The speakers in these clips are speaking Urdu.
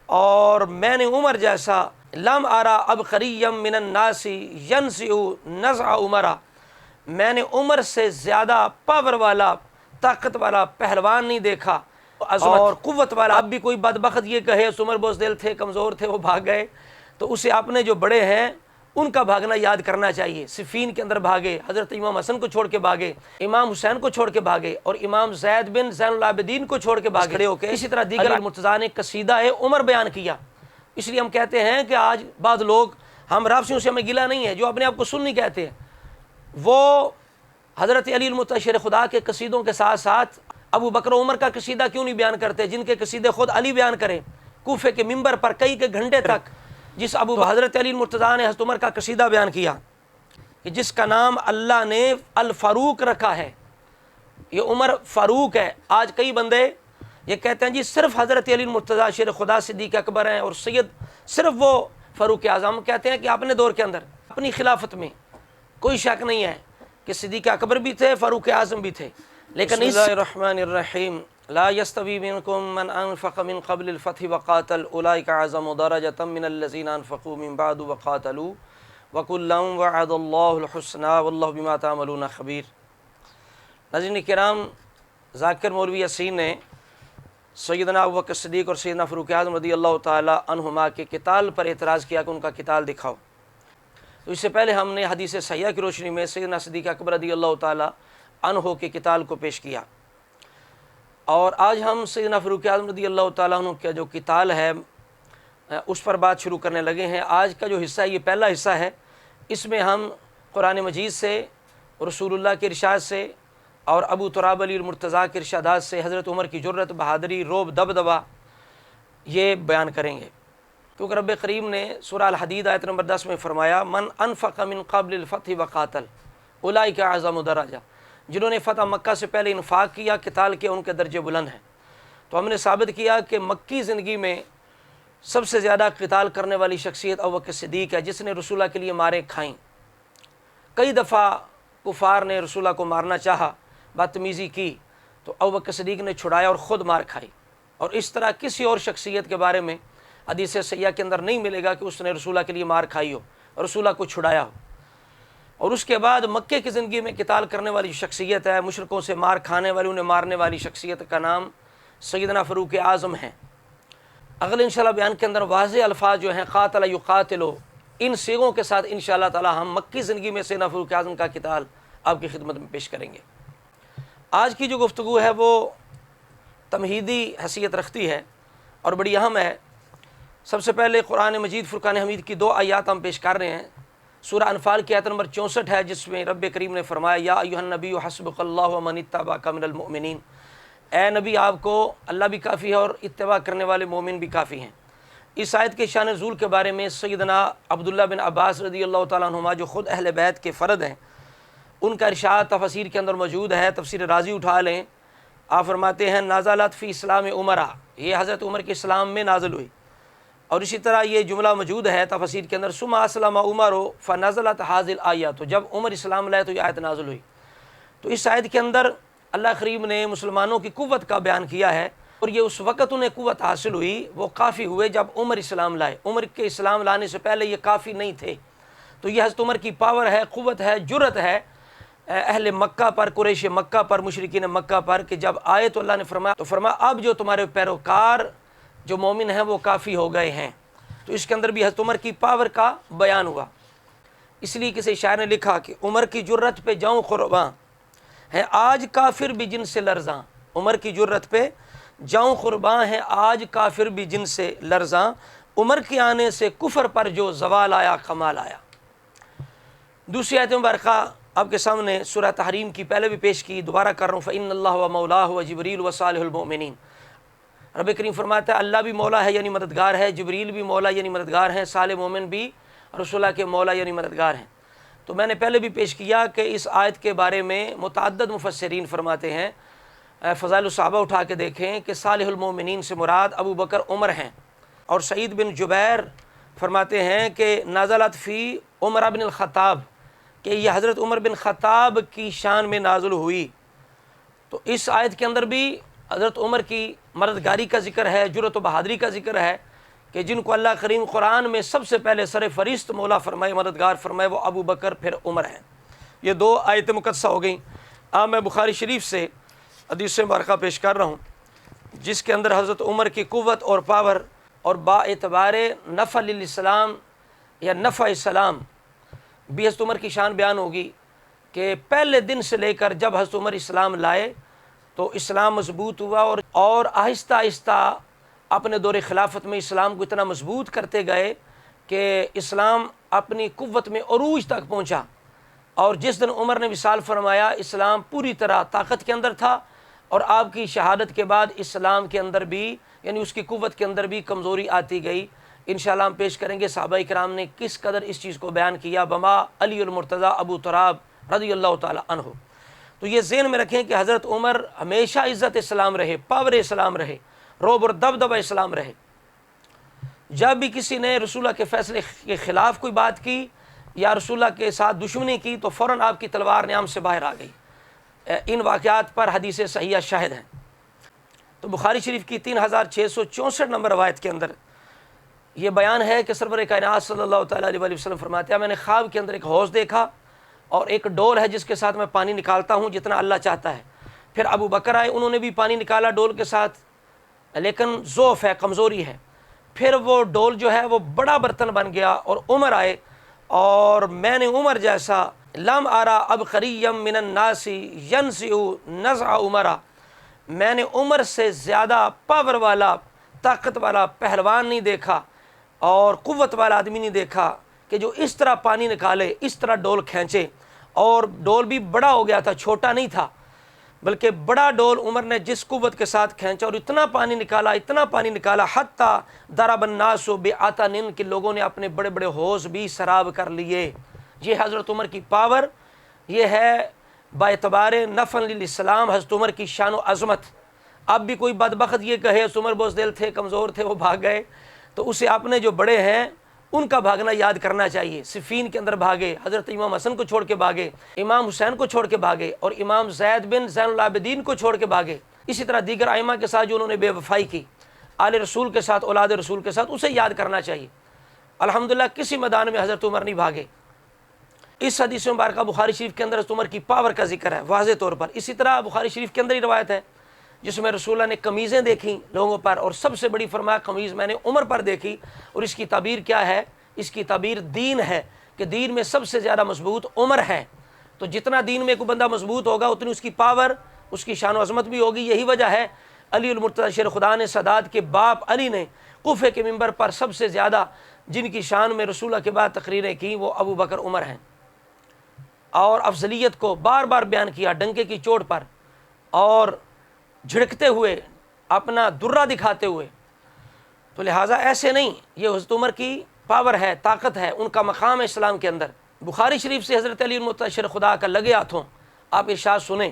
اور میں نے عمر جیسا لم ارا ابقریم من الناس ینزع نزع عمرہ، میں نے عمر سے زیادہ پاور والا، طاقت والا پہلوان نہیں دیکھا اور قوت والا۔ اب بھی کوئی بدبخت یہ کہے اس عمر بزدل تھے، کمزور تھے، وہ بھاگ گئے، تو اسے اپنے جو بڑے ہیں ان کا بھاگنا یاد کرنا چاہیے۔ صفین کے اندر بھاگے، حضرت امام حسن کو چھوڑ کے بھاگے، امام حسین کو چھوڑ کے بھاگے، اور امام زید بن زین العابدین کو چھوڑ کے بھاگے ہو کے۔ اسی طرح دیگر مرتضیٰ نے قصیدہ عمر بیان کیا۔ اس لیے ہم کہتے ہیں کہ آج بعض لوگ، ہم رابطیوں سے ہمیں گلہ نہیں ہے، جو اپنے آپ کو سنی کہتے ہیں، وہ حضرت علی المتشر خدا کے قصیدوں کے ساتھ ساتھ ابو بکر و عمر کا قصیدہ کیوں نہیں بیان کرتے، جن کے قصیدے خود علی بیان کریں کوفے کے ممبر پر کئی کے گھنٹے تک۔ جس حضرت علی المرتضیٰ نے حضرت عمر کا قصیدہ بیان کیا کہ جس کا نام اللہ نے الفاروق رکھا ہے، یہ عمر فاروق ہے۔ آج کئی بندے یہ کہتے ہیں جی صرف حضرت علی المرتضیٰ شیر خدا صدیق اکبر ہیں اور سید صرف وہ فاروق اعظم۔ کہتے ہیں کہ اپنے دور کے اندر اپنی خلافت میں کوئی شک نہیں ہے کہ صدیق اکبر بھی تھے، فاروق اعظم بھی تھے، لیکن بسم اللہ الرحمن الرحیم لا يستوی منکم من انفق من قبل الفتح وقاتل اولئک اعظم درجۃ من الذین انفقوا من بعد وقاتلوا وکلا وعد اللہ الحسنى واللہ بما تعملون خبیر۔ ناظرین کرام، ذاکر مولوی یاسین نے سیدنا ابوبکر صدیق اور سیدنا فاروق اعظم رضی اللہ تعالی عنہما کے قتال پر اعتراض کیا کہ ان کا قتال دکھاؤ۔ تو اس سے پہلے ہم نے حدیث صحیحہ کی روشنی میں سیدنا صدیق اکبر رضی اللہ تعالی عنہ کے قتال کو پیش کیا، اور آج ہم سیدنا فاروق اعظم رضی اللہ تعالیٰ عنہ کا جو قتال ہے اس پر بات شروع کرنے لگے ہیں۔ آج کا جو حصہ ہے یہ پہلا حصہ ہے، اس میں ہم قرآن مجید سے، رسول اللہ کے ارشاد سے اور ابو تراب علی المرتضیٰ کے ارشادات سے حضرت عمر کی جرت، بہادری، روب، دبدبا یہ بیان کریں گے، کیونکہ رب کریم نے سورہ الحدید آیت نمبر 10 میں فرمایا من انفق من قبل الفتح وقاتل اولئک اعظم درجہ، جنہوں نے فتح مکہ سے پہلے انفاق کیا، قتال کیا، ان کے درجے بلند ہیں۔ تو ہم نے ثابت کیا کہ مکی زندگی میں سب سے زیادہ قتال کرنے والی شخصیت ابوبکر صدیق ہے، جس نے رسول اللہ کے لیے ماریں کھائیں۔ کئی دفعہ کفار نے رسول اللہ کو مارنا چاہا، بدتمیزی کی، تو ابوبکر صدیق نے چھڑایا اور خود مار کھائی۔ اور اس طرح کسی اور شخصیت کے بارے میں حدیث صحیحہ کے اندر نہیں ملے گا کہ اس نے رسول اللہ کے لیے مار کھائی ہو اور رسول اللہ کو چھڑایا ہو۔ اور اس کے بعد مکے کی زندگی میں قتال کرنے والی شخصیت ہے، مشرکوں سے مار کھانے والی، انہیں مارنے والی شخصیت کا نام سیدنا فاروق اعظم ہے۔ اگلے انشاءاللہ بیان کے اندر واضح الفاظ جو ہیں قاتل یقاتلو، ان صیغوں کے ساتھ انشاءاللہ تعالی ہم مکی زندگی میں سیدنا فاروق اعظم کا قتال آپ کی خدمت میں پیش کریں گے۔ آج کی جو گفتگو ہے وہ تمہیدی حیثیت رکھتی ہے اور بڑی اہم ہے۔ سب سے پہلے قرآن مجید فرقان حمید کی 2 آیات ہم پیش کر رہے ہیں۔ سورہ انفال کی آیت نمبر 64 ہے، جس میں رب کریم نے فرمایا یا ایھا النبی حسبک اللہ ومن اتبعک من المؤمنین، اے نبی آپ کو اللہ بھی کافی ہے اور اتباع کرنے والے مومن بھی کافی ہیں۔ اس آیت کے شان نزول کے بارے میں سیدنا عبداللہ بن عباس رضی اللہ تعالیٰ عنہما جو خود اہل بیت کے فرد ہیں، ان کا ارشاد تفسیر کے اندر موجود ہے، تفسیر رازی اٹھا لیں۔ آپ فرماتے ہیں نازلت فی اسلام عمرہ، یہ حضرت عمر کے اسلام میں نازل ہوئی۔ اور اسی طرح یہ جملہ موجود ہے تفسیر کے اندر ثم اسلم عمر فنزلت هذه الآیہ، تو جب عمر اسلام لائے تو یہ آیت نازل ہوئی۔ تو اس آیت کے اندر اللہ کریم نے مسلمانوں کی قوت کا بیان کیا ہے، اور یہ اس وقت انہیں قوت حاصل ہوئی، وہ کافی ہوئے جب عمر اسلام لائے۔ عمر کے اسلام لانے سے پہلے یہ کافی نہیں تھے۔ تو یہ حضرت عمر کی پاور ہے، قوت ہے، جرت ہے اہل مکہ پر، قریش مکہ پر، مشرکین مکہ پر، کہ جب آئے تو اللہ نے فرمایا اب جو تمہارے پیروکار جو مومن ہیں وہ کافی ہو گئے ہیں۔ تو اس کے اندر بھی حضرت عمر کی پاور کا بیان ہوا۔ اس لیے کسی شاعر نے لکھا کہ عمر کی جرت پہ جاؤں قرباں ہے آج کافر بھی جن سے لرزاں، عمر کی جرت پہ جاؤں قرباں ہے آج کافر بھی جن سے لرزاں، عمر کے آنے سے کفر پر جو زوال آیا کمال آیا۔ دوسری آیت مبارکہ آپ کے سامنے سورہ تحریم کی پہلے بھی پیش کی، دوبارہ کر رہا ہوں فإن اللہ و مولاہ و جبریل و صالح المؤمنین۔ رب کریم فرماتا ہے اللہ بھی مولا ہے یعنی مددگار ہے، جبریل بھی مولا یعنی مددگار ہیں، صالح مومن بھی رسول اللہ کے مولا یعنی مددگار ہیں۔ تو میں نے پہلے بھی پیش کیا کہ اس آیت کے بارے میں متعدد مفسرین فرماتے ہیں، فضائل الصحابہ اٹھا کے دیکھیں کہ صالح المؤمنین سے مراد ابو بکر عمر ہیں، اور سعید بن جبیر فرماتے ہیں کہ نازلت فی عمر بن الخطاب، کہ یہ حضرت عمر بن خطاب کی شان میں نازل ہوئی۔ تو اس آیت کے اندر بھی حضرت عمر کی مردگاری کا ذکر ہے، جرت و بہادری کا ذکر ہے کہ جن کو اللہ کریم قرآن میں سب سے پہلے سر فہرست مولا فرمائے، مددگار فرمائے، وہ ابو بکر پھر عمر ہیں۔ یہ دو آیت مقدسہ ہو گئیں۔ اب میں بخاری شریف سے حدیث مبارکہ پیش کر رہا ہوں جس کے اندر حضرت عمر کی قوت اور پاور اور با اعتبار نفع للاسلام یا نفع اسلام بھی حضرت عمر کی شان بیان ہوگی کہ پہلے دن سے لے کر جب حضرت عمر اسلام لائے تو اسلام مضبوط ہوا، اور آہستہ آہستہ اپنے دور خلافت میں اسلام کو اتنا مضبوط کرتے گئے کہ اسلام اپنی قوت میں عروج تک پہنچا، اور جس دن عمر نے وصال فرمایا اسلام پوری طرح طاقت کے اندر تھا، اور آپ کی شہادت کے بعد اسلام کے اندر بھی یعنی اس کی قوت کے اندر بھی کمزوری آتی گئی۔ انشاءاللہ ہم پیش کریں گے صحابہ کرام نے کس قدر اس چیز کو بیان کیا، بما علی المرتضیٰ ابو تراب رضی اللہ تعالی عنہ۔ تو یہ ذہن میں رکھیں کہ حضرت عمر ہمیشہ عزت اسلام رہے، پاور اسلام رہے، روب اور دبدبہ اسلام رہے۔ جب بھی کسی نے رسول اللہ کے فیصلے کے خلاف کوئی بات کی یا رسول اللہ کے ساتھ دشمنی کی تو فوراً آپ کی تلوار نیام سے باہر آ گئی۔ ان واقعات پر حدیث صحیحہ شاہد ہیں۔ تو بخاری شریف کی 3664 نمبر روایت کے اندر یہ بیان ہے کہ سرور کائنات صلی اللہ تعالیٰ علیہ وسلم فرماتے ہیں، میں نے خواب کے اندر ایک حوض دیکھا اور ایک ڈول ہے جس کے ساتھ میں پانی نکالتا ہوں جتنا اللہ چاہتا ہے۔ پھر ابو بکر آئے، انہوں نے بھی پانی نکالا ڈول کے ساتھ، لیکن ضعف ہے، کمزوری ہے۔ پھر وہ ڈول جو ہے وہ بڑا برتن بن گیا، اور عمر آئے، اور میں نے عمر جیسا لم ارا عبقریا من الناس ینزع نزع عمرہ، میں نے عمر سے زیادہ پاور والا، طاقت والا پہلوان نہیں دیکھا اور قوت والا آدمی نہیں دیکھا کہ جو اس طرح پانی نکالے، اس طرح ڈول کھینچے، اور ڈول بھی بڑا ہو گیا تھا، چھوٹا نہیں تھا بلکہ بڑا ڈول عمر نے جس قوت کے ساتھ کھینچا اور اتنا پانی نکالا، اتنا پانی نکالا، حتیٰ ضرب الناس بعطن، کہ لوگوں نے اپنے بڑے بڑے حوض بھی سراب کر لیے۔ یہ حضرت عمر کی پاور، یہ ہے با اعتبار نفع للاسلام حضرت عمر کی شان و عظمت۔ اب بھی کوئی بدبخت یہ کہے حضرت عمر بزدل تھے، کمزور تھے، وہ بھاگ گئے، تو اسے اپنے جو بڑے ہیں ان کا بھاگنا یاد کرنا چاہیے۔ صفین کے اندر بھاگے، حضرت امام حسن کو چھوڑ کے بھاگے، امام حسین کو چھوڑ کے بھاگے، اور امام زید بن زین العابدین کو چھوڑ کے بھاگے۔ اسی طرح دیگر ائمہ کے ساتھ جو انہوں نے بے وفائی کی، آل رسول کے ساتھ، اولاد رسول کے ساتھ، اسے یاد کرنا چاہیے۔ الحمدللہ کسی میدان میں حضرت عمر نہیں بھاگے۔ اس حدیث مبارکہ بخاری شریف کے اندر حضرت عمر کی پاور کا ذکر ہے واضح طور پر۔ اسی طرح بخاری شریف کے اندر ہی روایت ہے جس میں رسول اللہ نے قمیضیں دیکھیں لوگوں پر، اور سب سے بڑی فرمایا قمیض میں نے عمر پر دیکھی، اور اس کی تعبیر کیا ہے؟ اس کی تعبیر دین ہے کہ دین میں سب سے زیادہ مضبوط عمر ہے۔ تو جتنا دین میں کوئی بندہ مضبوط ہوگا اتنی اس کی پاور، اس کی شان و عظمت بھی ہوگی۔ یہی وجہ ہے علی المرتضیٰ شیر خدا نے سادات کے باپ علی نے کوفے کے منبر پر سب سے زیادہ جن کی شان میں رسول اللہ کے بعد تقریریں کی وہ ابو بکر عمر ہیں، اور افضلیت کو بار بار بیان کیا ڈنکے کی چوٹ پر، اور جھڑکتے ہوئے، اپنا درہ دکھاتے ہوئے۔ تو لہٰذا ایسے نہیں، یہ حضرت عمر کی پاور ہے، طاقت ہے، ان کا مقام ہے اسلام کے اندر۔ بخاری شریف سے حضرت علی المرتضیٰ شیر خدا کا لگے ہاتھوں آپ ارشاد سنیں،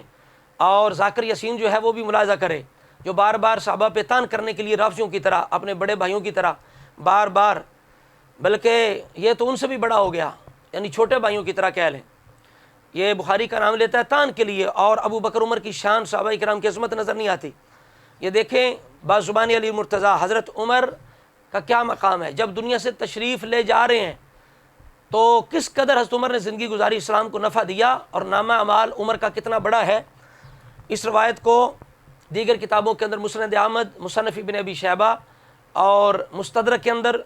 اور ذاکر یاسین جو ہے وہ بھی ملاحظہ کرے، جو بار بار صحابہ پہ تان کرنے کے لیے رافضیوں کی طرح، اپنے بڑے بھائیوں کی طرح بار بار، بلکہ یہ تو ان سے بھی بڑا ہو گیا، یعنی چھوٹے بھائیوں کی طرح کہہ لیں، یہ بخاری کا نام لیتا ہے تان کے لیے، اور ابو بکر عمر کی شان صحابہ کرام کی عظمت نظر نہیں آتی۔ یہ دیکھیں بازبان علی مرتضیٰ حضرت عمر کا کیا مقام ہے، جب دنیا سے تشریف لے جا رہے ہیں تو کس قدر حضرت عمر نے زندگی گزاری، اسلام کو نفع دیا، اور نامہ اعمال عمر کا کتنا بڑا ہے۔ اس روایت کو دیگر کتابوں کے اندر مسند احمد، مصنف ابن ابی شیبہ اور مستدرک کے اندر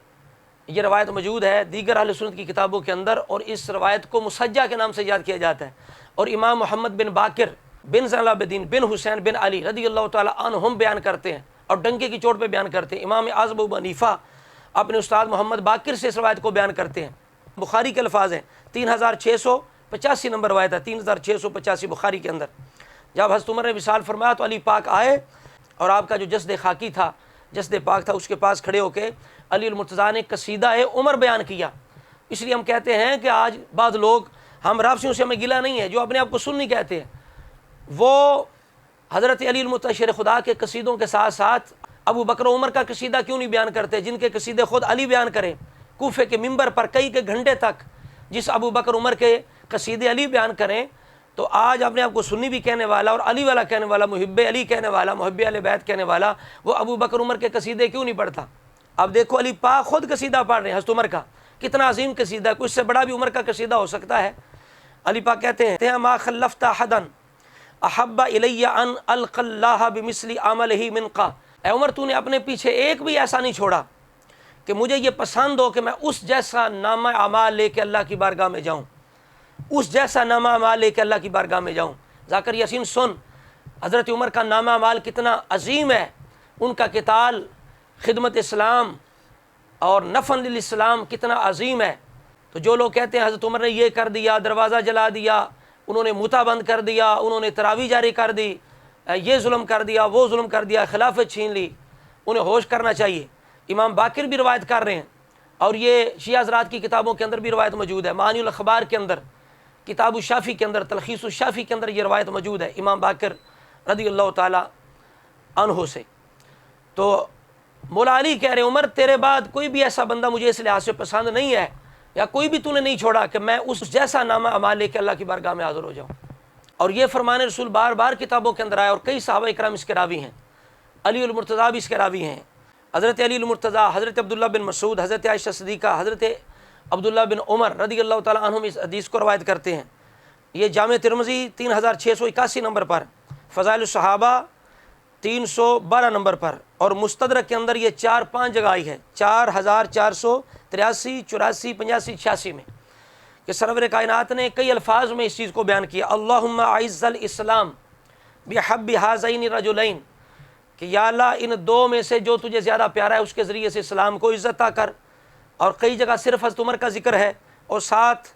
یہ روایت موجود ہے، دیگر اہل سنت کی کتابوں کے اندر، اور اس روایت کو مسجع کے نام سے یاد کیا جاتا ہے، اور امام محمد بن باقر بن زین العابدین بن حسین بن علی رضی اللہ تعالی عنہم بیان کرتے ہیں، اور ڈنکے کی چوٹ پہ بیان کرتے ہیں۔ امام اعظم ابو حنیفہ اپنے استاد محمد باقر سے اس روایت کو بیان کرتے ہیں۔ بخاری کے الفاظ ہیں، 3685 نمبر روایت ہے، 3685 بخاری کے اندر۔ جب حضرت عمر نے وصال فرمایا تو علی پاک آئے، اور آپ کا جو جسد خاکی تھا، جسد پاک تھا، اس کے پاس کھڑے ہو کے علی المرتضیٰ نے قصیدہ عمر بیان کیا۔ اس لیے ہم کہتے ہیں کہ آج بعض لوگ، ہم رافضیوں سے ہمیں گلہ نہیں ہے، جو اپنے آپ کو سنی کہتے ہیں، وہ حضرت علی المرتضیٰ شیر خدا کے قصیدوں کے ساتھ ساتھ ابو بکر عمر کا قصیدہ کیوں نہیں بیان کرتے، جن کے قصیدے خود علی بیان کریں کوفے کے منبر پر کئی گھنٹے تک، جس ابو بکر عمر کے قصیدے علی بیان کریں۔ تو آج اپنے آپ کو سنی بھی کہنے والا اور علی والا کہنے والا، محب علی کہنے والا، محب اہل بیت کہنے والا، وہ ابو بکر عمر کے قصیدے کیوں نہیں پڑھتا؟ اب دیکھو علی پاک خود قصیدہ پڑھ رہے ہیں حضرت عمر کا، کتنا عظیم قصیدہ ہے، کچھ سے بڑا بھی عمر کا قصیدہ ہو سکتا ہے۔ علی پاک کہتے ہیں ما خلفت حدا احب الی ان القی اللہ بمثل عملہ منقا، اے عمر تو نے اپنے پیچھے ایک بھی ایسا نہیں چھوڑا کہ مجھے یہ پسند ہو کہ میں اس جیسا نامہ اعمال لے کے اللہ کی بارگاہ میں جاؤں، اس جیسا نامہ اعمال لے کے اللہ کی بارگاہ میں جاؤں۔ ذاکر یاسین سن حضرت عمر کا نامہ اعمال کتنا عظیم ہے، ان کا قتال، خدمت اسلام اور نفع للاسلام کتنا عظیم ہے۔ تو جو لوگ کہتے ہیں حضرت عمر نے یہ کر دیا، دروازہ جلا دیا، انہوں نے متا بند کر دیا، انہوں نے تراویح جاری کر دی، یہ ظلم کر دیا، وہ ظلم کر دیا، خلافت چھین لی، انہیں ہوش کرنا چاہیے۔ امام باقر بھی روایت کر رہے ہیں، اور یہ شیعہ حضرات کی کتابوں کے اندر بھی روایت موجود ہے، معانی الاخبار کے اندر، کتاب الشافی کے اندر، تلخیص الشافی کے اندر یہ روایت موجود ہے امام باقر رضی اللہ تعالی عنہ سے۔ تو مولا علی کہہ رہے عمر تیرے بعد کوئی بھی ایسا بندہ مجھے اس لحاظ سے پسند نہیں ہے، یا کوئی بھی تو نے نہیں چھوڑا کہ میں اس جیسا نامہ اعمال لے کے اللہ کی بارگاہ میں حاضر ہو جاؤں۔ اور یہ فرمان رسول بار بار کتابوں کے اندر آیا، اور کئی صحابہ اکرام اس کے راوی ہیں، علی المرتضیٰ بھی اس کے راوی ہیں، حضرت علی المرتضیٰ، حضرت عبداللہ بن مسعود، حضرت عائشہ صدیقہ، حضرت عبداللہ بن عمر رضی اللہ تعالیٰ عنہم اس حدیث کو روایت کرتے ہیں۔ یہ جامع ترمذی 3681 نمبر پر، فضائل الصحابہ 312 نمبر پر، اور مستدرک کے اندر یہ 4-5 جگہ آئی ہے، 4483، 84، 85، 86 میں، کہ سرور کائنات نے کئی الفاظ میں اس چیز کو بیان کیا، اللہم اعز الاسلام بحب ہذین الرجلین، کہ یا اللہ ان دو میں سے جو تجھے زیادہ پیارا ہے اس کے ذریعے سے اسلام کو عزت عطا کر۔ اور کئی جگہ صرف حضرت عمر کا ذکر ہے، اور ساتھ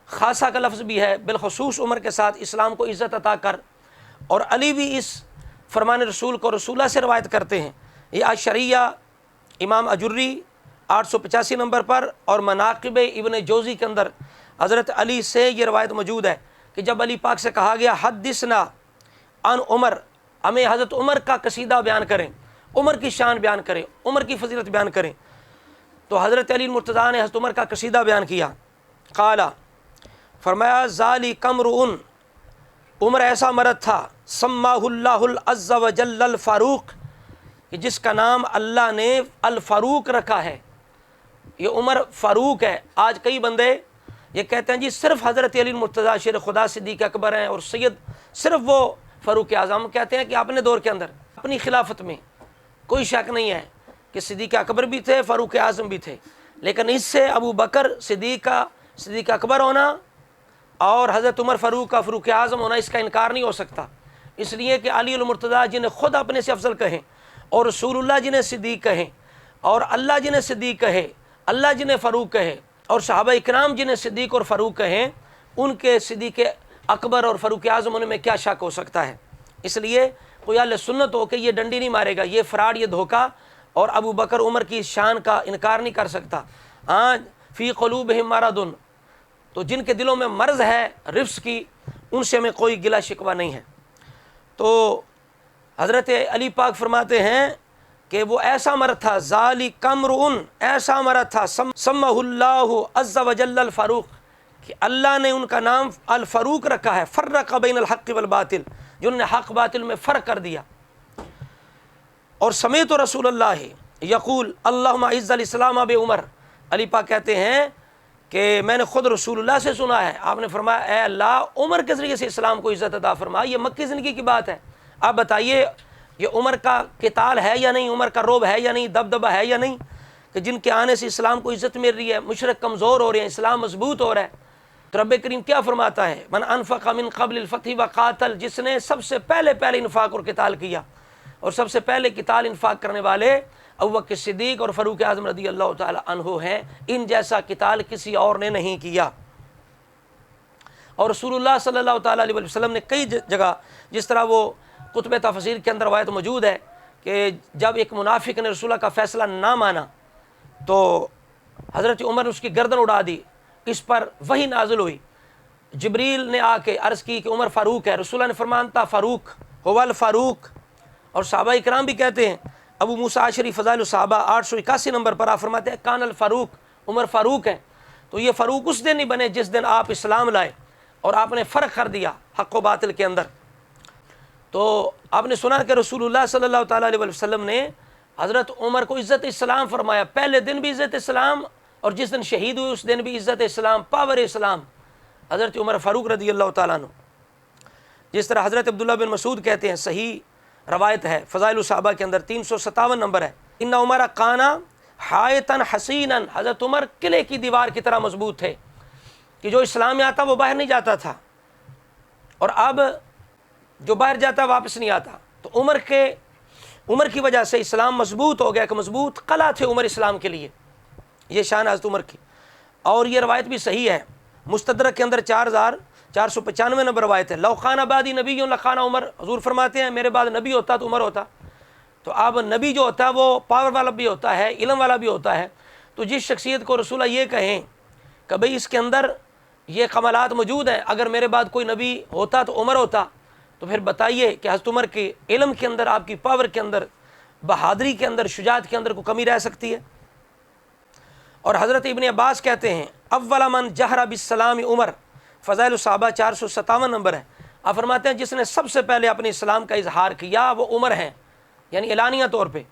خاصہ کا لفظ بھی ہے، بالخصوص عمر کے ساتھ اسلام کو عزت عطا کر۔ اور علی بھی اس فرمان رسول کو رسول اللہ سے روایت کرتے ہیں۔ یہ اشریہ امام اجری 885 نمبر پر، اور مناقب ابن جوزی کے اندر حضرت علی سے یہ روایت موجود ہے کہ جب علی پاک سے کہا گیا حدثنا عن عمر، ہمیں حضرت عمر کا قصیدہ بیان کریں، عمر کی شان بیان کریں، عمر کی فضیلت بیان کریں، تو حضرت علی المرتضیٰ نے حضرت عمر کا قصیدہ بیان کیا۔ قال، فرمایا ذالک امرؤ، عمر ایسا مرد تھا، سماہ اللہ عز وجل الفاروق، کہ جس کا نام اللہ نے الفاروق رکھا ہے۔ یہ عمر فاروق ہے۔ آج کئی بندے یہ کہتے ہیں جی صرف حضرت علی المرتضیٰ شیر خدا صدیق اکبر ہیں، اور سید صرف وہ فاروق اعظم۔ کہتے ہیں کہ اپنے دور کے اندر اپنی خلافت میں کوئی شک نہیں ہے کہ صدیق اکبر بھی تھے، فاروق اعظم بھی تھے، لیکن اس سے ابو بکر صدیق اکبر ہونا اور حضرت عمر فاروق کا فاروق اعظم ہونا، اس کا انکار نہیں ہو سکتا، اس لیے کہ علی المرتضیٰ جنہیں خود اپنے سے افضل کہیں، اور رسول اللہ جنہیں صدیق کہیں، اور اللہ جنہیں صدیق کہے، اللہ جنہیں فاروق کہے، اور صحابہ اکرام جنہیں صدیق اور فاروق کہیں، ان کے صدیق اکبر اور فاروق اعظم ہونے میں کیا شک ہو سکتا ہے۔ اس لیے کوئی اہل سنت ہو کہ یہ ڈنڈی نہیں مارے گا، یہ فراڈ، یہ دھوکہ، اور ابو بکر عمر کی شان کا انکار نہیں کر سکتا۔ ہاں فی قلوبہم مرض، تو جن کے دلوں میں مرض ہے رفس کی، ان سے ہمیں کوئی گلہ شکوہ نہیں ہے۔ تو حضرت علی پاک فرماتے ہیں کہ وہ ایسا مرد تھا، ذالک امرؤ، ایسا مرد تھا، سمہ اللہ عز وجل الفاروق، کہ اللہ نے ان کا نام الفاروق رکھا ہے، فرق بین الحق والباطل، جنہوں نے حق باطل میں فرق کر دیا۔ اور سمیت رسول اللہ یقول اللہم اعز الاسلام بعمر، علی پاک کہتے ہیں کہ میں نے خود رسول اللہ سے سنا ہے، آپ نے فرمایا اے اللہ عمر کے ذریعے سے اسلام کو عزت عطا فرما۔ یہ مکی زندگی کی بات ہے، آپ بتائیے یہ عمر کا قتال ہے یا نہیں، عمر کا روب ہے یا نہیں، دبدبہ ہے یا نہیں، کہ جن کے آنے سے اسلام کو عزت مل رہی ہے، مشرک کمزور ہو رہے ہیں، اسلام مضبوط ہو رہا ہے۔ تو رب کریم کیا فرماتا ہے، من انفق من قبل الفتح وقاتل، جس نے سب سے پہلے انفاق اور قتال کیا، اور سب سے پہلے قتال انفاق کرنے والے ابوبکر صدیق اور فاروق اعظم رضی اللہ تعالی عنہ ہیں، ان جیسا قتال کسی اور نے نہیں کیا۔ اور رسول اللہ صلی اللہ تعالی علیہ وسلم نے کئی جگہ، جس طرح وہ کتب تفسیر کے اندر روایت موجود ہے کہ جب ایک منافق نے رسول اللہ کا فیصلہ نہ مانا تو حضرت عمر نے اس کی گردن اڑا دی، اس پر وحی نازل ہوئی، جبریل نے آ کے عرض کی کہ عمر فاروق ہے، رسول اللہ نے فرمایا انت فاروق هو الفاروق۔ اور صحابہ اکرام بھی کہتے ہیں، ابو موسیٰ اشعری فضائل الصحابہ 881 نمبر پر آپ فرماتے ہیں کان الفاروق، عمر فاروق ہیں۔ تو یہ فاروق اس دن نہیں بنے جس دن آپ اسلام لائے اور آپ نے فرق کر دیا حق و باطل کے اندر۔ تو آپ نے سنا کہ رسول اللہ صلی اللہ تعالیٰ علیہ وسلم نے حضرت عمر کو عزت اسلام فرمایا، پہلے دن بھی عزت اسلام اور جس دن شہید ہوئے اس دن بھی عزت اسلام، پاور اسلام حضرت عمر فاروق رضی اللہ تعالیٰ عنہ۔ جس طرح حضرت عبداللہ بن مسعود کہتے ہیں، صحیح روایت ہے فضائل الصحابہ کے اندر 357 نمبر ہے، ان عمر کانا حائطا حسینا، حضرت عمر قلعے کی دیوار کی طرح مضبوط تھے کہ جو اسلام میں آتا وہ باہر نہیں جاتا تھا، اور اب جو باہر جاتا واپس نہیں آتا۔ تو عمر کی وجہ سے اسلام مضبوط ہو گیا کہ مضبوط قلعہ تھے عمر اسلام کے لیے، یہ شان حضرت عمر کی۔ اور یہ روایت بھی صحیح ہے، مستدرک کے اندر 4495 نمبر روایت ہے، لو خان آبادی نبی لخان عمر، حضور فرماتے ہیں میرے بعد نبی ہوتا تو عمر ہوتا۔ تو اب نبی جو ہوتا ہے وہ پاور والا بھی ہوتا ہے، علم والا بھی ہوتا ہے، تو جس شخصیت کو رسولہ یہ کہیں کہ بھئی اس کے اندر یہ کمالات موجود ہیں، اگر میرے بعد کوئی نبی ہوتا تو عمر ہوتا، تو پھر بتائیے کہ حضرت عمر کے علم کے اندر، آپ کی پاور کے اندر، بہادری کے اندر، شجاعت کے اندر کوئی کمی رہ سکتی ہے؟ اور حضرت ابن عباس کہتے ہیں اول من جہر بالسلام عمر، فضائل الصحابہ 457 نمبر ہے، آپ فرماتے ہیں جس نے سب سے پہلے اپنے اسلام کا اظہار کیا وہ عمر ہیں، یعنی اعلانیہ طور پہ۔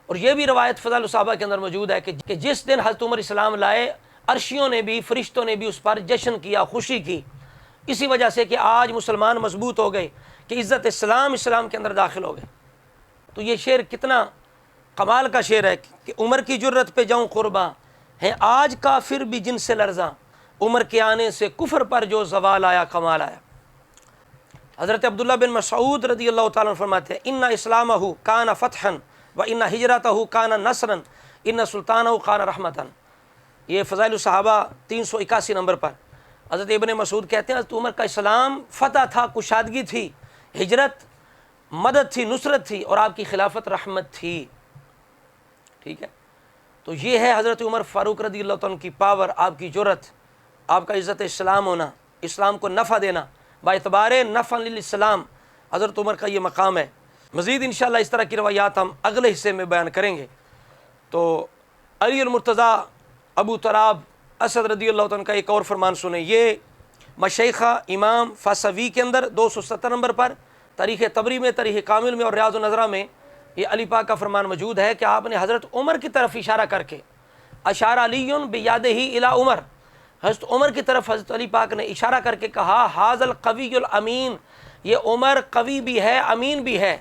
اور یہ بھی روایت فضائل الصحابہ کے اندر موجود ہے کہ جس دن حضرت عمر اسلام لائے، عرشیوں نے بھی، فرشتوں نے بھی اس پر جشن کیا، خوشی کی، اسی وجہ سے کہ آج مسلمان مضبوط ہو گئے، کہ عزت اسلام کے اندر داخل ہو گئے۔ تو یہ شعر کتنا کمال کا شعر ہے کہ عمر کی جرت پہ جاؤں قرباں، ہے آج کافر بھی جن سے لرزاں، عمر کے آنے سے کفر پر جو زوال آیا کمال آیا۔ حضرت عبداللہ بن مسعود رضی اللہ تعالیٰ عنہ فرماتے ہیں ان اسلامہ کان فتحا و ان ہجرتہ کان نصرا ان سلطانہ کان رحمتا، یہ فضائل الصحابہ 381 نمبر پر۔ حضرت ابن مسعود کہتے ہیں حضرت عمر کا اسلام فتح تھا، کشادگی تھی، ہجرت مدد تھی، نصرت تھی، اور آپ کی خلافت رحمت تھی۔ ٹھیک ہے، تو یہ ہے حضرت عمر فاروق رضی اللہ عنہ کی پاور، آپ کی جرت، آپ کا عزت اسلام ہونا، اسلام کو نفع دینا، با اعتبار نفع للاسلام حضرت عمر کا یہ مقام ہے۔ مزید انشاءاللہ اس طرح کی روایات ہم اگلے حصے میں بیان کریں گے۔ تو علی المرتضیٰ ابو تراب اسد رضی اللہ عنہ کا ایک اور فرمان سنیں، یہ مشیخہ امام فاسوی کے اندر 270 نمبر پر، تاریخ طبری میں، تاریخ کامل میں اور ریاض النظرہ میں یہ علی پاک کا فرمان موجود ہے کہ آپ نے حضرت عمر کی طرف اشارہ کر کے، اشار علی بیادہ الی عمر، حضرت عمر کی طرف حضرت علی پاک نے اشارہ کر کے کہا ھذا القوی الامین، یہ عمر قوی بھی ہے، امین بھی ہے۔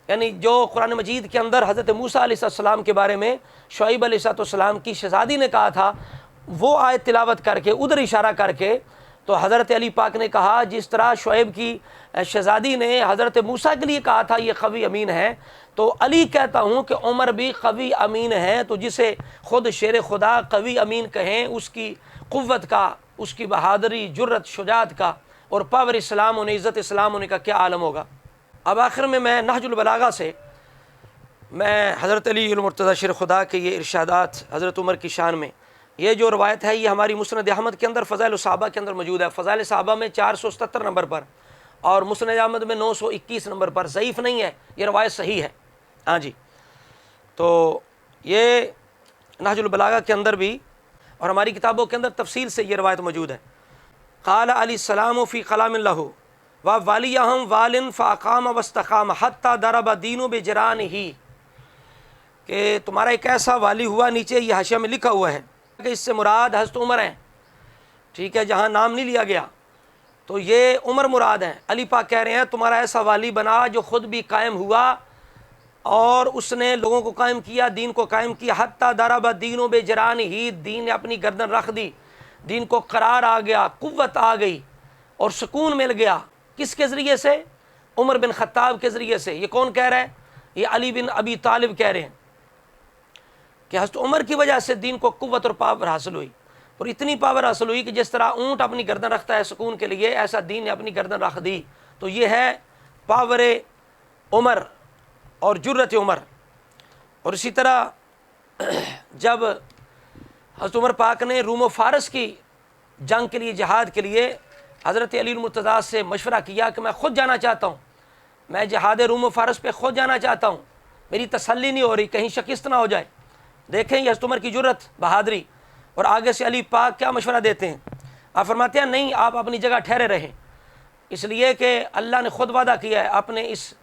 یعنی جو قرآن مجید کے اندر حضرت موسیٰ علیہ السلام کے بارے میں شعیب علیہ السلام کی شہزادی نے کہا تھا، وہ آیت تلاوت کر کے ادھر اشارہ کر کے تو حضرت علی پاک نے کہا جس طرح شعیب کی شہزادی نے حضرت موسیٰ کے لیے کہا تھا یہ قوی امین ہے، تو علی کہتا ہوں کہ عمر بھی قوی امین ہے۔ تو جسے خود شیر خدا قوی امین کہیں، اس کی قوت کا، اس کی بہادری، جرت، شجاعت کا اور پاور اسلام ہونے، عزت اسلام ہونے کا کیا عالم ہوگا۔ اب آخر میں نہج البلاغہ سے میں حضرت علی المرتضیٰ شیر خدا کے یہ ارشادات حضرت عمر کی شان میں، یہ جو روایت ہے یہ ہماری مسند احمد کے اندر فضائل الصحابہ کے اندر موجود ہے، فضائل صحابہ میں 477 نمبر پر اور مسند احمد میں 921 نمبر پر، ضعیف نہیں ہے، یہ روایت صحیح ہے۔ ہاں جی، تو یہ نہج البلاغہ کے اندر بھی اور ہماری کتابوں کے اندر تفصیل سے یہ روایت موجود ہے۔ قال علی السلام فی کلام اللہ و والیہم والن فاقام واستقام حتی ضرب دین بجرانہ، کہ تمہارا ایک ایسا والی ہوا، نیچے یہ حاشیہ میں لکھا ہوا ہے کہ اس سے مراد حضرت عمر ہیں، ٹھیک ہے، جہاں نام نہیں لیا گیا تو یہ عمر مراد ہیں۔ علی پاک کہہ رہے ہیں تمہارا ایسا والی بنا جو خود بھی قائم ہوا اور اس نے لوگوں کو قائم کیا، دین کو قائم کیا، حتی ضرب دین بجرانہ، دین نے اپنی گردن رکھ دی، دین کو قرار آ گیا، قوت آ گئی اور سکون مل گیا۔ کس کے ذریعے سے؟ عمر بن خطاب کے ذریعے سے۔ یہ کون کہہ رہا ہے؟ یہ علی بن ابی طالب کہہ رہے ہیں کہ حضرت عمر کی وجہ سے دین کو قوت اور پاور حاصل ہوئی، اور اتنی پاور حاصل ہوئی کہ جس طرح اونٹ اپنی گردن رکھتا ہے سکون کے لیے، ایسا دین نے اپنی گردن رکھ دی۔ تو یہ ہے پاور عمر اور جرت عمر۔ اور اسی طرح جب حضرت عمر پاک نے روم و فارس کی جنگ کے لیے، جہاد کے لیے حضرت علی المرتضیٰ سے مشورہ کیا کہ میں خود جانا چاہتا ہوں، میں جہاد روم و فارس پہ خود جانا چاہتا ہوں، میری تسلی نہیں ہو رہی، کہیں شکست نہ ہو جائے۔ دیکھیں یہ حضرت عمر کی جرت، بہادری، اور آگے سے علی پاک کیا مشورہ دیتے ہیں۔ آپ فرماتے ہیں نہیں، آپ اپنی جگہ ٹھہرے رہیں، اس لیے کہ اللہ نے خود وعدہ کیا ہے اپنے اس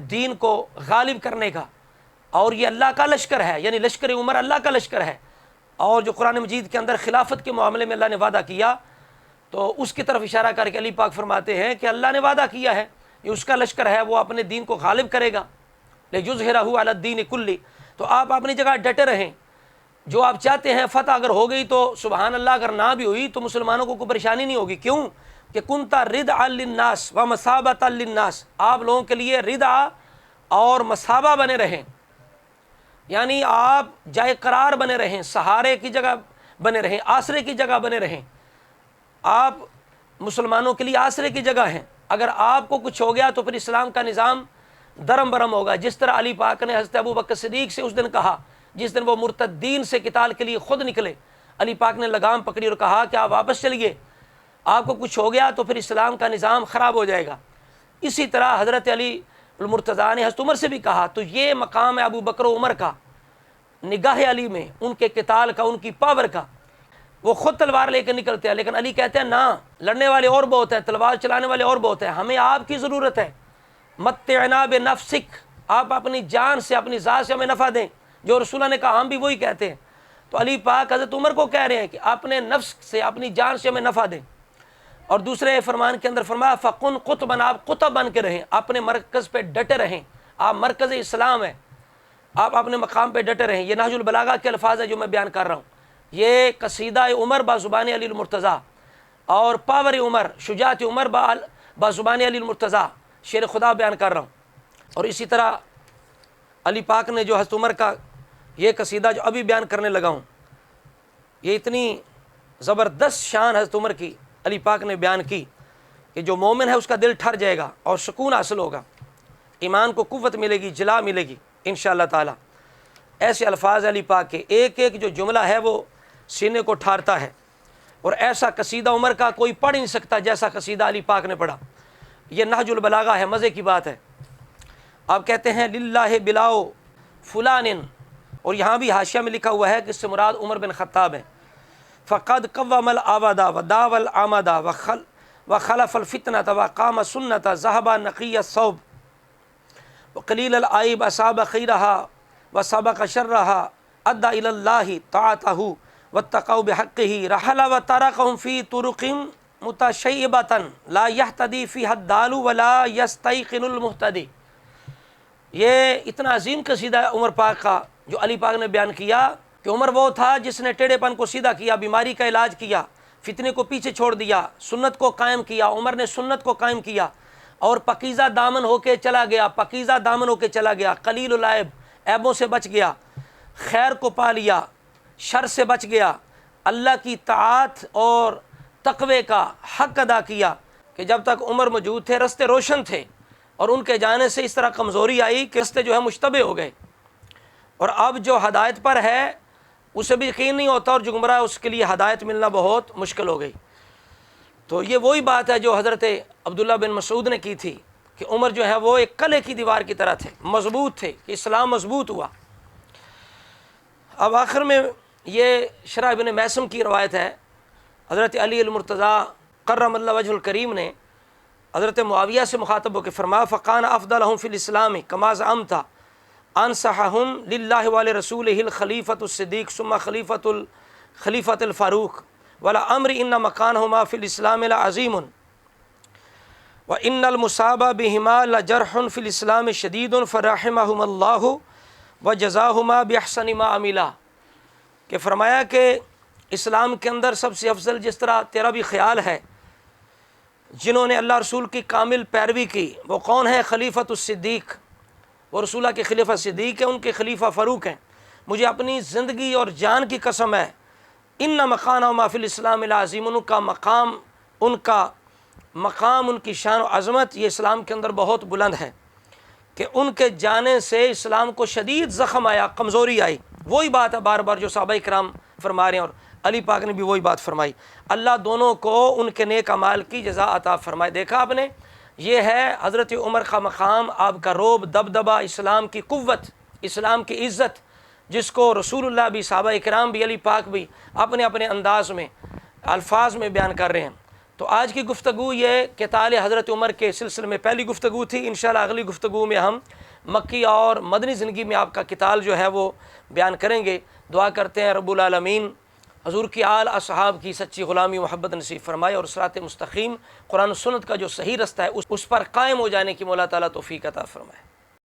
دین کو غالب کرنے کا، اور یہ اللہ کا لشکر ہے، یعنی لشکر عمر اللہ کا لشکر ہے۔ اور جو قرآن مجید کے اندر خلافت کے معاملے میں اللہ نے وعدہ کیا تو اس کی طرف اشارہ کر کے علی پاک فرماتے ہیں کہ اللہ نے وعدہ کیا ہے، یہ اس کا لشکر ہے، وہ اپنے دین کو غالب کرے گا، لِیُظْہِرَہُ عَلَى الدِّینِ کُلِّ۔ تو آپ اپنی جگہ ڈٹے رہیں، جو آپ چاہتے ہیں فتح اگر ہو گئی تو سبحان اللہ، اگر نہ بھی ہوئی تو مسلمانوں کو کوئی پریشانی نہیں ہوگی۔ کیوں کہ کنتا ردعا للناس ومثابۃ للناس، آپ لوگوں کے لیے ردعا اور مثابہ بنے رہیں، یعنی آپ جائے قرار بنے رہیں، سہارے کی جگہ بنے رہیں، آسرے کی جگہ بنے رہیں، آپ مسلمانوں کے لیے آسرے کی جگہ ہیں۔ اگر آپ کو کچھ ہو گیا تو پھر اسلام کا نظام درم برم ہوگا، جس طرح علی پاک نے حضرت ابوبکر صدیق سے اس دن کہا جس دن وہ مرتدین سے قتال کے لیے خود نکلے، علی پاک نے لگام پکڑی اور کہا کہ آپ واپس چلیے، آپ کو کچھ ہو گیا تو پھر اسلام کا نظام خراب ہو جائے گا۔ اسی طرح حضرت علی المرتضیٰ نے حضرت عمر سے بھی کہا، تو یہ مقام ہے ابو بکر و عمر کا، نگاہ علی میں ان کے قتال کا، ان کی پاور کا۔ وہ خود تلوار لے کے نکلتے ہیں، لیکن علی کہتے ہیں نہ، لڑنے والے اور بہت ہیں، تلوار چلانے والے اور بہت ہیں، ہمیں آپ کی ضرورت ہے۔ متعنا بنفسک، آپ اپنی جان سے، اپنی ذات سے ہمیں نفع دیں، جو رسول اللہ نے کہا ہم بھی وہی کہتے ہیں۔ تو علی پاک حضرت عمر کو کہہ رہے ہیں کہ اپنے نفس سے، اپنی جان سے ہمیں نفع دیں۔ اور دوسرے فرمان کے اندر فرمایا فَقُنْ قُطْبًا، آپ قطب بن کے رہیں، اپنے مرکز پہ ڈٹے رہیں، آپ مرکز اسلام ہیں، آپ اپنے مقام پہ ڈٹے رہیں۔ یہ نہج البلاغہ کے الفاظ ہیں جو میں بیان کر رہا ہوں۔ یہ قصیدہ عمر بازبان علی المرتضیٰ، اور پاور عمر، شجاعت عمر بازبان علی المرتضیٰ، شیر خدا بیان کر رہا ہوں۔ اور اسی طرح علی پاک نے جو حضرت عمر کا یہ قصیدہ جو ابھی بیان کرنے لگا ہوں، یہ اتنی زبردست شان حضرت عمر کی علی پاک نے بیان کی کہ جو مومن ہے اس کا دل ٹھر جائے گا اور سکون حاصل ہوگا، ایمان کو قوت ملے گی، جلا ملے گی انشاءاللہ تعالی۔ ایسے الفاظ علی پاک کے، ایک ایک جو جملہ ہے وہ سینے کو ٹھارتا ہے، اور ایسا قصیدہ عمر کا کوئی پڑھ نہیں سکتا جیسا قصیدہ علی پاک نے پڑھا۔ یہ نہج البلاغہ ہے، مزے کی بات ہے۔ آپ کہتے ہیں للہ بلاؤ فلان، اور یہاں بھی حاشیہ میں لکھا ہوا ہے کہ اس سے مراد عمر بن خطاب ہے۔ فقد قوم العبدا وداو العمدا وخلف الفتنة وقام سنة ذهب نقي الثوب وقلیل العیب اصاب خیرها وسبق شرها ادى الى الله طاعته واتقوا بحقه رحل وتركهم في طرق متشعبة لا يهتدي فيها الضال ولا يستيقن المهتدي۔ یہ اتنا عظیم قصیدہ ہے عمر پاک کا جو علی پاک نے بیان کیا کہ عمر وہ تھا جس نے ٹیڑھے پن کو سیدھا کیا، بیماری کا علاج کیا، فتنے کو پیچھے چھوڑ دیا، سنت کو قائم کیا۔ عمر نے سنت کو قائم کیا اور پاکیزہ دامن ہو کے چلا گیا، پاکیزہ دامن ہو کے چلا گیا، قلیل العیب، عیبوں سے بچ گیا، خیر کو پا لیا، شر سے بچ گیا، اللہ کی طاعت اور تقوی کا حق ادا کیا کہ جب تک عمر موجود تھے رستے روشن تھے، اور ان کے جانے سے اس طرح کمزوری آئی کہ رستے جو ہے مشتبہ ہو گئے، اور اب جو ہدایت پر ہے اسے بھی یقین نہیں ہوتا، اور جو گمراہ اس کے لیے ہدایت ملنا بہت مشکل ہو گئی۔ تو یہ وہی بات ہے جو حضرت عبداللہ بن مسعود نے کی تھی کہ عمر جو ہے وہ ایک قلعے کی دیوار کی طرح تھے، مضبوط تھے، کہ اسلام مضبوط ہوا۔ اب آخر میں یہ شرح بن میثم کی روایت ہے، حضرت علی المرتضیٰ کرم اللہ وجہ الکریم نے حضرت معاویہ سے مخاطب ہو کے فرمایا فقان افضلہم فی الاسلام کما زعمت انصحہم للہ ولرسولہ الخلیفۃ الصدیق ثم خلیفۃ الفاروق والامر ان مکانہما فی الاسلام لعظیم وان المصاب بہما لجرح فی الاسلام شدید فرحمہم اللہ وجزاہما باحسن ما عملا، کہ فرمایا کہ اسلام کے اندر سب سے افضل، جس طرح تیرا بھی خیال ہے، جنہوں نے اللہ رسول کی کامل پیروی کی وہ کون ہے؟ خلیفۃ الصدیق، وہ رسول اللہ کے خلیفہ صدیق ہیں، ان کے خلیفہ فاروق ہیں۔ مجھے اپنی زندگی اور جان کی قسم ہے، ان مکانہما فی الاسلام العظیم، ان کا مقام، ان کی شان و عظمت یہ اسلام کے اندر بہت بلند ہے، کہ ان کے جانے سے اسلام کو شدید زخم آیا، کمزوری آئی۔ وہی بات ہے بار بار جو صحابہ کرام فرما رہے ہیں، اور علی پاک نے بھی وہی بات فرمائی۔ اللہ دونوں کو ان کے نیک اعمال کی جزا عطا فرمائے۔ دیکھا آپ نے، یہ ہے حضرت عمر کا مقام، آپ کا رعب، دبدبہ، اسلام کی قوت، اسلام کی عزت، جس کو رسول اللہ بھی، صحابہ کرام بھی، علی پاک بھی اپنے اپنے انداز میں، الفاظ میں بیان کر رہے ہیں۔ تو آج کی گفتگو یہ قتال حضرت عمر کے سلسلے میں پہلی گفتگو تھی، انشاءاللہ اگلی گفتگو میں ہم مکی اور مدنی زندگی میں آپ کا کتال جو ہے وہ بیان کریں گے۔ دعا کرتے ہیں رب العالمین حضور کی آل اصحاب کی سچی غلامی محبت نصیب فرمائے، اور صراط مستقیم قرآن و سنت کا جو صحیح رستہ ہے اس پر قائم ہو جانے کی مولا تعالیٰ توفیق عطا فرمائے۔